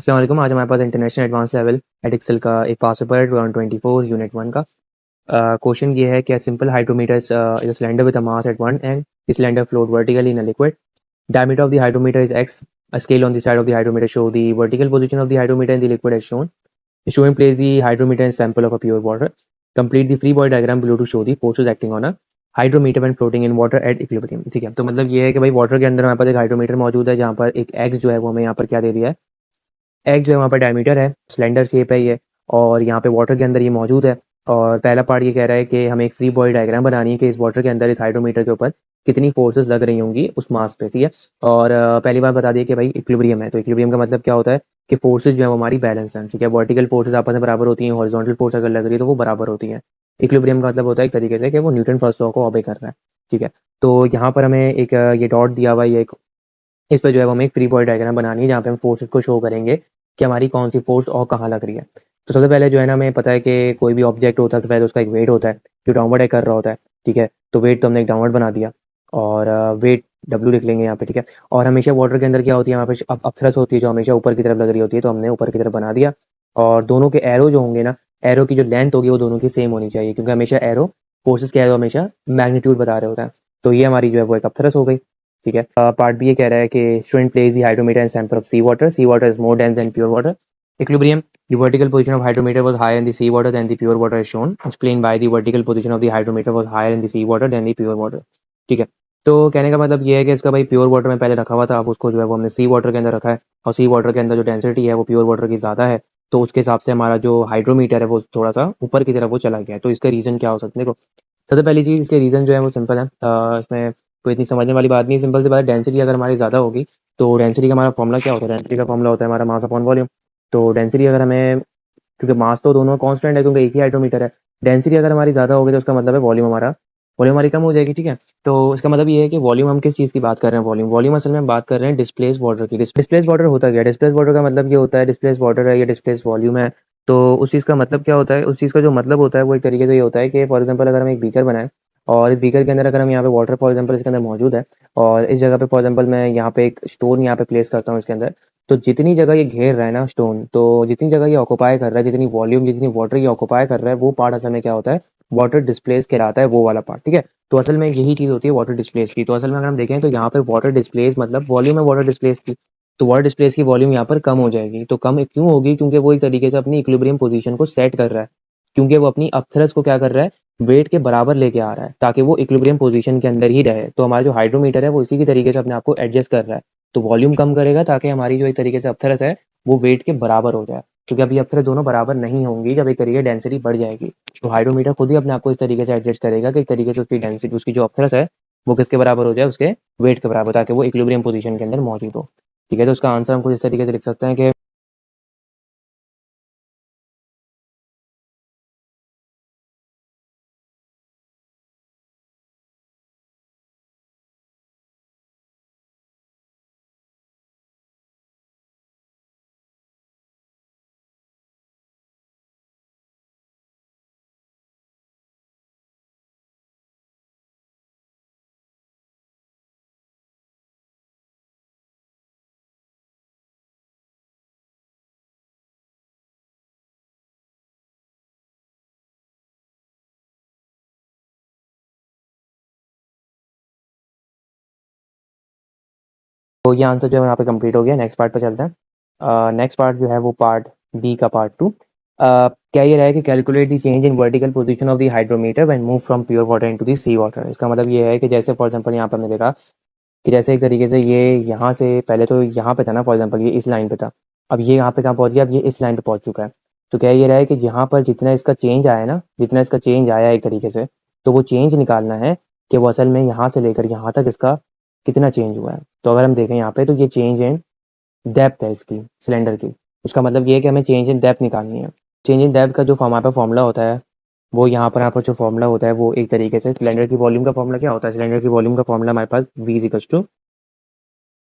अस्सलाम वालेकुम। आज हमारे पास international advance level at Excel का एक पास पेपर है 2024 यूनिट 1 का। क्वेश्चन ये है कि simple hydrometer is a cylinder with a mass at one and the cylinder float vertically in a liquid. Diameter of the hydrometer is x. A scale on the side of the hydrometer show the vertical position of the hydrometer in the liquid as shown. The student place the hydrometer in sample of a pure water. Complete the free body diagram below to show the forces acting on a hydrometer when floating in water at equilibrium. ठीक है, तो मतलब ये है कि भाई water के अंदर हमारे पास एक हाइड्रोमीटर मौजूद है जहाँ पर एक एक्स जो है वो हमें यहाँ पर क्या दे दिया है, एक जो है वहाँ पर डायमीटर है, सिलेंडर शेप है ये, और यहाँ पे वाटर के अंदर ये मौजूद है। और पहला पार्ट ये कह रहा है कि हमें एक फ्री बॉडी डायग्राम बनानी है कि इस वाटर के अंदर इस हाइड्रोमीटर के ऊपर कितनी फोर्सेस लग रही होंगी उस मास पे, ठीक है। और पहली बार बता दिया कि भाई इक्विलिब्रियम है, तो इक्विलिब्रियम का मतलब क्या होता है कि फोर्सेज जो है वो हमारी बैलेंस है, ठीक है। वर्टिकल फोर्सेज आपस में बराबर होती हैं, हॉरिजॉन्टल फोर्स अगर लग रही है तो वो बराबर होती हैं। इक्विलिब्रियम का मतलब होता है एक तरीके से कि वो न्यूटन फर्स्ट लॉ को ओबे कर रहा है, ठीक है। तो यहाँ पर हमें एक ये डॉट दिया हुआ है, ये इस पे जो है वो हमें एक फ्री बॉडी डायग्राम बनानी है जहाँ पे हम फोर्सेस को शो करेंगे कि हमारी कौन सी फोर्स और कहाँ लग रही है। तो सबसे पहले जो है ना, हमें पता है कि कोई भी ऑब्जेक्ट होता है सबसे पहले उसका एक वेट होता है जो डाउनवर्ड कर रहा होता है, ठीक है। तो वेट तो हमने एक डाउनवर्ड बना दिया, और वेट डब्ल्यू लिख लेंगे यहाँ पे, ठीक है। और हमेशा वाटर के अंदर क्या होती है, हमारे पास अपथरस होती है जो हमेशा ऊपर की तरफ लग रही होती है, तो हमने ऊपर की तरफ बना दिया। और दोनों के एरो जो होंगे ना, एरो की जो लेंथ होगी वो दोनों की सेम होनी चाहिए, क्योंकि हमेशा एरो फोर्सेस के एरो हमेशा मैग्नीट्यूड बता रहे होता है। तो ये हमारी जो है वो एक अपथरस हो गई, ठीक है। पार्ट बी ये कह रहा है कि student place the hydrometer and sample of sea water. Sea water is more dense than pure water. Equilibrium. The vertical position of hydrometer was higher in the sea water than the pure water is shown. Explained by the vertical position of the hydrometer was higher in the sea water than the pure water. ठीक है। तो कहने का मतलब ये है कि इसका भाई प्योर वाटर में पहले रखा हुआ था, अब उसको जो है वो हमने सी वाटर के अंदर रखा है, और सी वाटर के अंदर जो डेंसिटी है वो प्योर वाटर की ज़्यादा है, तो उसके हिसाब से हमारा जो हाइड्रोमीटर है वो थोड़ा सा ऊपर की तरफ वो चला गया है। तो इसका रीज़न क्या हो सकता है? देखो, सबसे पहली चीज़ इसके रीज़न जो है वो सिंपल है। इसमें कोई इतनी समझने वाली बात नहीं है, सिंपल सी बात है। डेंसिटी अगर हमारी ज़्यादा होगी तो डेंसिटी का हमारा फॉर्मूला क्या होता है? डेंसिटी का फॉर्मूला होता है हमारा मास अपॉन वॉल्यूम। तो डेंसिटी अगर हमें, क्योंकि मास तो दोनों कांस्टेंट है क्योंकि एक ही हाइड्रोमीटर है, डेंसिटी अगर हमारी ज़्यादा होगी तो उसका मतलब है वॉल्यूम हमारी कम हो जाएगी, ठीक है। तो इसका मतलब ये है कि वॉल्यूम, हम किस चीज़ की बात कर रहे हैं? वॉल्यूम वॉल्यूम असल में हम बात कर रहे हैं डिस्प्लेस वाटर की। डिस्प्लेस वाटर होता क्या है? डिस्प्लेस वाटर का मतलब ये होता है, डिस्प्लेस वाटर है या डिस्प्लेस वॉल्यूम है, तो उस चीज़ का मतलब क्या होता है? उस चीज़ का जो मतलब होता है वो एक तरीके से ये होता है कि फॉर एग्जाम्पल अगर हम एक बीकर बनाएं, और इस बीकर के अंदर अगर हम यहाँ पे वाटर फॉर एग्जाम्पल इसके अंदर मौजूद है, और इस जगह पे फॉर एग्जाम्पल मैं यहाँ पे एक स्टोन यहाँ पे प्लेस करता हूँ इसके अंदर, तो जितनी जगह ये घेर रहा है ना स्टोन, तो जितनी जगह ये ऑक्युपाई कर रहा है, जितनी वॉल्यूम, जितनी वाटर ये ऑक्युपाई कर रहा है, वो पार्ट असल में क्या होता है? वाटर डिस्प्लेस कहलाता है, वो वाला पार्ट, ठीक है। तो असल में यही चीज़ होती है वाटर डिस्प्लेस की। तो असल में अगर हम देखें तो यहाँ पे वाटर डिस्प्लेस मतलब वॉल्यूम है वाटर डिस्प्लेस की, तो वाटर डिस्प्लेस की वॉल्यूम यहाँ पर कम हो जाएगी। तो कम क्यों होगी? क्योंकि वो एक तरीके से अपनी इक्विलिब्रियम पोजीशन को सेट कर रहा है, क्योंकि वो अपनी अपथरस को क्या कर रहा है? वेट के बराबर लेके आ रहा है ताकि वो इक्विलिब्रियम पोजीशन के अंदर ही रहे। तो हमारा जो हाइड्रोमीटर है वो इसी की तरीके से अपने आप को एडजस्ट कर रहा है, तो वॉल्यूम कम करेगा ताकि हमारी जो एक तरीके से अपथरस है वो वेट के बराबर हो जाए, क्योंकि अभी अपथरस दोनों बराबर नहीं होंगी, जब एक तरीके डेंसिटी बढ़ जाएगी तो हाइड्रोमीटर खुद ही अपने आप को इस तरीके से एडजस्ट करेगा कि एक तरीके से उसकी डेंसिटी, उसकी जो अपथरस है वो किसके बराबर हो जाए? उसके वेट के बराबर, ताकि वो इक्विलिब्रियम पोजीशन के अंदर मौजूद हो, ठीक है। तो उसका आंसर हम कुछ इस तरीके से लिख सकते हैं कि तो ये आंसर जो है यहाँ पे कंप्लीट हो गया। नेक्स्ट पार्ट पे चलते हैं। नेक्स्ट पार्ट जो है वो पार्ट बी का पार्ट टू। क्या ये रहा है कि calculate the change in vertical position of the hydrometer when move from pure water into the sea water. इसका मतलब ये है कि जैसे फॉर एग्जांपल यहाँ पर हमने देखा कि जैसे एक तरीके से ये यहाँ से पहले तो यहाँ पे था ना, फॉर एग्जांपल ये इस लाइन पे था, अब ये यहाँ पे कहाँ पहुँच गया? अब ये इस लाइन पे पहुँच चुका है। तो क्या ये रहा है कि यहाँ पर जितना इसका चेंज आया ना, जितना इसका चेंज आया एक तरीके से, तो वो चेंज निकालना है कि वो असल में यहाँ से लेकर यहाँ तक इसका कितना चेंज हुआ है। तो अगर हम देखें यहाँ पे तो ये चेंज इन डेप्थ है इसकी, सिलेंडर की। उसका मतलब ये है कि हमें चेंज इन डेप्थ निकालनी है। चेंज इन डेप्थ का जो हमारे पास फॉर्मूला होता है, वो यहाँ पर जो फॉर्मूला होता है वो एक तरीके से सिलेंडर की वॉल्यूम का फॉर्मूला क्या होता है? सिलेंडर की वॉल्यूम का फॉर्मूला हमारे पास v equals to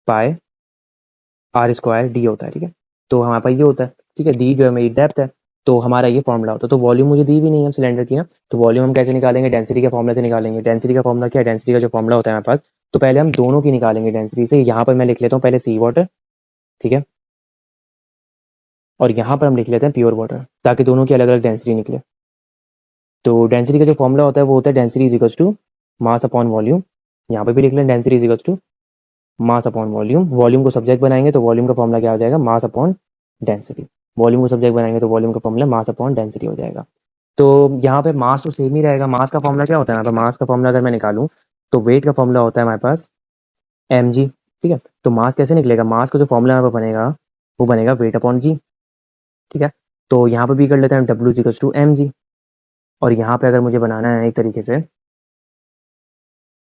pi r square d होता है, ठीक है। तो हमारे पास ये होता है, ठीक है। डी जो है मेरी डेप्थ है, तो हमारा ये फॉर्मूला होता है। तो वॉल्यूम मुझे दी भी नहीं है सिलेंडर की ना, तो वॉल्यूम हम कैसे निकालेंगे? डेंसिटी के फॉर्मूला से निकालेंगे। डेंसिटी का फॉर्मूला क्या है? डेंसिटी का जो फॉर्मूला होता है हमारे पास, तो पहले हम दोनों की निकालेंगे डेंसिटी से। यहाँ पर मैं लिख लेता हूँ पहले सी वाटर, ठीक है। और यहाँ पर हम लिख लेते हैं प्योर वाटर, ताकि दोनों की अलग अलग डेंसिटी निकले। तो डेंसिटी का जो फॉर्मूला होता है वो होता है density is equals to mass upon volume. यहाँ पे भी लिख लें density is equals to mass upon volume. Volume को सब्जेक्ट बनाएंगे तो वॉल्यूम का फॉर्मूला क्या हो जाएगा, मास अपॉन डेंसिटी। वॉल्यूम को सब्जेक्ट बनाएंगे तो वॉल्यूम का फॉर्मूला मास अपॉन डेंसिटी हो जाएगा। तो यहाँ पे मास तो सेम ही रहेगा। मास का फॉर्मूला क्या होता है यहाँ पे, मास का फॉर्मूला अगर मैं निकालूं तो वेट का फॉर्मूला होता है हमारे पास mg। ठीक है, तो मास कैसे निकलेगा, मास का जो फॉर्मूला यहाँ पे बनेगा वो बनेगा वेट अपॉन जी। ठीक है, तो यहाँ पे भी कर लेते हैं W equals to M G. और यहाँ पे अगर मुझे बनाना है एक तरीके से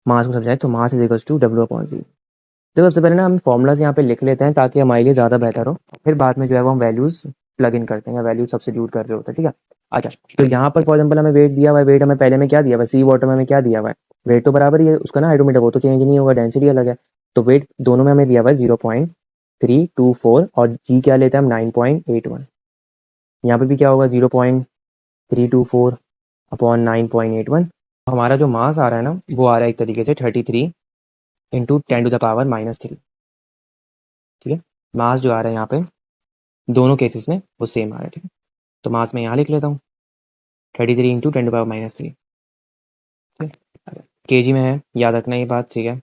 मास को समझाए तो mass is equals to W upon G. तो सबसे पहले ना हम फॉर्मूलाज यहाँ पे लिख लेते हैं ताकि हमारे लिए ज़्यादा बेहतर हो। फिर बाद में जो है वो हम वैल्यूज़ प्लग इन करते हैं, वैल्यू सब्स्टिट्यूट कर रहे होते हैं। ठीक है, अच्छा, तो यहाँ पर फॉर एग्जाम्पल हमें वेट दिया हुआ है। वेट हमें पहले में क्या दिया हुआ है, सी वाटर में हमें क्या दिया हुआ है, वेट तो बराबर ही है उसका ना, हाइड्रोमीटर वो तो चेंज नहीं होगा, डेंसिटी अलग है। तो वेट दोनों में हमें दिया हुआ है 0.324 और जी क्या लेते हैं हम 9.81। यहाँ पे भी क्या होगा 0.324 अपॉन 9.81। हमारा जो मास आ रहा है ना वो आ रहा है एक तरीके से 33 इंटू 10⁻⁻3। ठीक है, मास जो आ रहा है यहाँ पे दोनों केसेस में वो सेम आ रहा है। ठीक है, तो मास मैं यहाँ लिख लेता हूँ 33 इंटू 10⁻⁻3। ठीक है, के जी में है, याद रखना ये बात। ठीक है,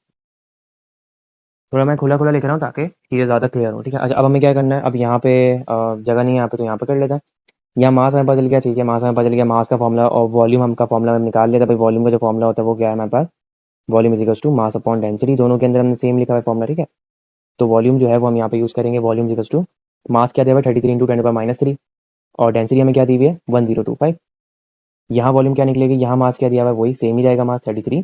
थोड़ा मैं खुला खुला लिख रहा हूँ ताकि चीज़ें ज़्यादा क्लियर हो। ठीक है, अच्छा, अब हमें क्या करना है, अब यहाँ पे जगह नहीं है यहाँ पे, तो यहाँ पे कर लेते हैं। यहाँ मास हमें पता चल गया। ठीक है, मास हमें पता चल गया, मास का फॉर्मूला और वॉल्यूम हम का फॉर्मूला हम निकाल लेते हैं। भाई वॉल्यूम का जो फॉर्मूला होता है वो क्या है हमारे पास, volume is equals to mass upon density. दोनों के अंदर हमने सेम लिखा हुआ है फॉर्मूला। ठीक है, तो वॉल्यूम जो है वो हम यहाँ पे यूज़ करेंगे, volume is equals to mass क्या दिया हुआ है 33 इंटू 10⁻⁻3 और डेंसिटी हमें क्या दी हुई है 1025। यहाँ वॉल्यूम क्या निकलेगी, यहाँ मास क्या दिया हुआ है वही सेम ही रहेगा, मास 33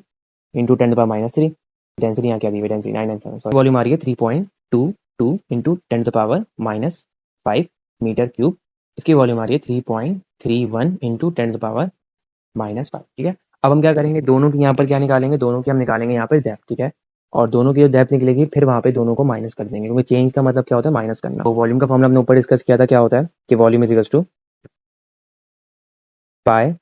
इंटू 10⁻⁻3। डेंसिटी यहाँ क्या दी हुई है, डेंसिटी 997, सॉरी वॉल्यूम आ रही है 3.22 इंटू 10⁻⁻5 मीटर क्यूब। इसकी वॉल्यूम आ रही है 3.31 इंटू 10⁻⁻5। ठीक है, अब हम क्या करेंगे, दोनों की यहाँ पर क्या निकालेंगे, दोनों की हम निकालेंगे यहाँ पर डेप्थ। ठीक है, और दोनों की जो डेप्थ निकलेगी फिर वहाँ पे दोनों को माइनस कर देंगे, क्योंकि चेंज का मतलब क्या होता है, माइनस करना। तो वॉल्यूम का फॉर्मूला हमने ऊपर डिस्कस किया था, क्या होता है कि volume is equals to pi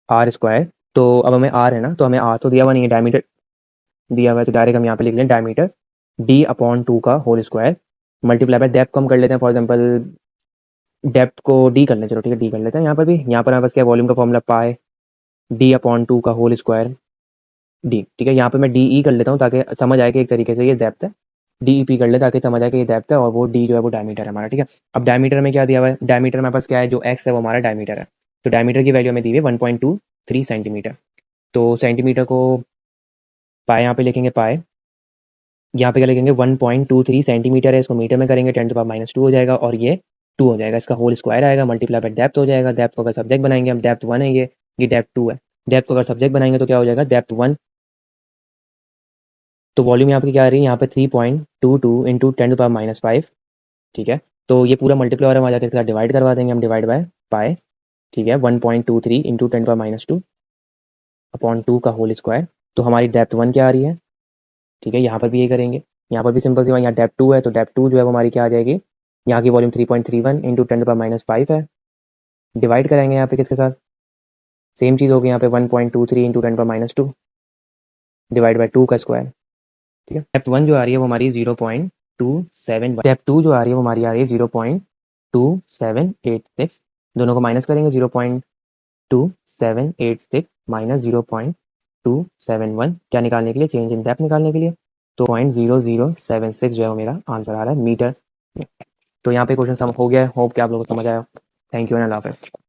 r square. तो अब हमें आर है ना, तो हमें आर तो दिया हुआ नहीं है, डायमीटर दिया हुआ है, तो डायरेक्ट हम यहाँ पे लिख लें डायमीटर डी अपॉन 2 का whole square multiply by depth को हम कर लेते हैं, फॉर एग्जाम्पल डेप्थ को डी कर लें। चलो ठीक है, डी कर लेते हैं यहाँ पर भी। यहाँ पर हमारे पास क्या वॉल्यूम का फॉर्मूला पाई डी अपॉन 2 का होल स्क्वायर डी। ठीक है, यहाँ पे मैं डी ई कर लेता हूँ ताकि समझ आए कि एक तरीके से ये डेप्थ है। डी ई पी कर ले ताकि समझ आए कि ये डेप्थ है और वो डी जो है वो डायमीटर है हमारा। ठीक है, अब डायमीटर में क्या दिया हुआ है, डायमीटर हमारे पास क्या है, जो एक्स है वो हमारा डायमीटर है। तो डायमीटर की वैल्यू हमें दी हुई है 1.23 सेंटीमीटर। तो सेंटीमीटर को पाए यहाँ पे लिखेंगे, पाए यहाँ पे क्या लिखेंगे 1.23 सेंटीमीटर है, इसको मीटर में करेंगे 10⁻⁻2 हो जाएगा और ये 2 हो जाएगा, इसका होल स्क्वायर आएगा मल्टीप्लाई बाय डेप्थ हो जाएगा। डेप्थ को अगर सब्जेक्ट बनाएंगे हम, डेप्थ 1 है ये डेप्थ 2 है। डेप्थ को अगर सब्जेक्ट बनाएंगे तो क्या हो जाएगा डेप्थ 1। तो वॉल्यूम यहाँ पे क्या आ रही है, यहाँ पे 3.22 इंटू 10⁻⁻5। ठीक है, तो ये पूरा मल्टीप्लाई हम आ जाकर इसके साथ डिवाइड करवा देंगे हम, डिवाइड बाय पाए। ठीक है, 1.23 इंटू 10⁻⁻2 अपॉन 2 का होल स्क्वायर। तो हमारी डेप्थ 1 क्या आ रही है। ठीक है, यहाँ पर भी ये करेंगे, यहाँ पर भी सिंपल सी बात, यहाँ डेप्थ 2 है तो डेप्थ 2 जो है वो हमारी क्या आ जाएगी, यहाँ की वॉल्यूम 3.31 इंटू 10⁻⁻5 है। डिवाइड कराएंगे यहाँ पे किसके साथ, सेम चीज़ होगी यहाँ पे 1.23 इंटू 10⁻⁻2 डिवाइड बाई 2 का स्क्वायर। ठीक है, डेप्थ 1 जो आ रही है वो हमारी 0.27, डेप्थ 2 जो आ रही है वो हमारी आ रही है 0.2786। दोनों को माइनस करेंगे, 0.2786 माइनस 0.271 क्या निकालने के लिए, चेंज इन डेप्थ निकालने के लिए। तो 0.0076 जो है वो मेरा आंसर आ रहा है मीटर में। तो यहाँ पे क्वेश्चन सम हो गया है, होप कि आप लोगों को समझ आया। थैंक यू एंड अल्लाह हाफ़िज़।